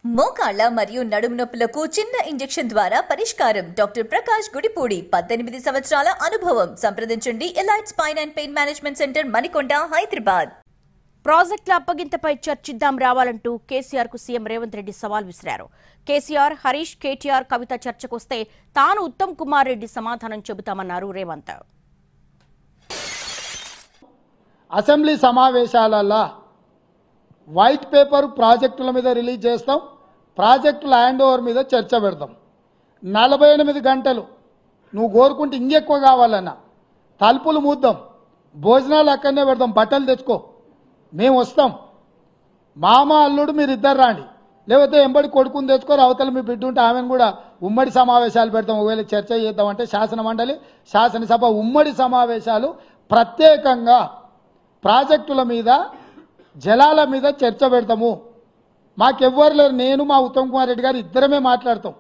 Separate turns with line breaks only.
మోకాళ్ళ మరియు నడుము నొప్పులకు చిన్న ఇంజెక్షన్ ద్వారా పరిష్కారం. డాక్టర్ ప్రకాష్ గుడిపూడి, 18 సంవత్సరాల అనుభవం. సంప్రదించండి. Elite spine and pain management centre, Manikonda, Hyderabad.
ప్రాజెక్టుల అప్పగింతపై చర్చిద్దాం రావాలంటూ కేసీఆర్ కు సీఎం రేవంత్ రెడ్డి సవాల్ విసిరారు. కేసీఆర్, హరీష్, కేటీఆర్, కవిత చర్చకొస్తే తాను ఉత్తమ్ కుమార్ రెడ్డి సమాధానం చెబుతామన్నారు రేవంత్.
అసెంబ్లీ సమావేశాలలో వైట్ పేపర్ ప్రాజెక్టుల మీద రిలీజ్ చేస్తాం, ప్రాజెక్టుల హ్యాండ్ ఓవర్ మీద చర్చ పెడతాం. 48 గంటలు నువ్వు కోరుకుంటే ఇంకెక్కువ కావాలన్నా తలుపులు మూద్దాం, భోజనాలు అక్కడనే పెడతాం, బట్టలు తెచ్చుకో, మేము వస్తాం. మామ అల్లుడు మీరు ఇద్దరు రాండి, లేకపోతే ఎంబడి కొడుకుని తెచ్చుకోరు, అవతల మీ బిడ్డ ఉంటే ఆమెను కూడా ఉమ్మడి సమావేశాలు పెడతాం. ఒకవేళ చర్చ చేద్దామంటే శాసన మండలి, శాసనసభ ఉమ్మడి సమావేశాలు ప్రత్యేకంగా ప్రాజెక్టుల మీద, జలాల మీద చర్చ పెడతాము. మాకెవ్వరు లేరు, నేను మా ఉత్తమ్ కుమార్ రెడ్డి గారు ఇద్దరమే మాట్లాడతాం.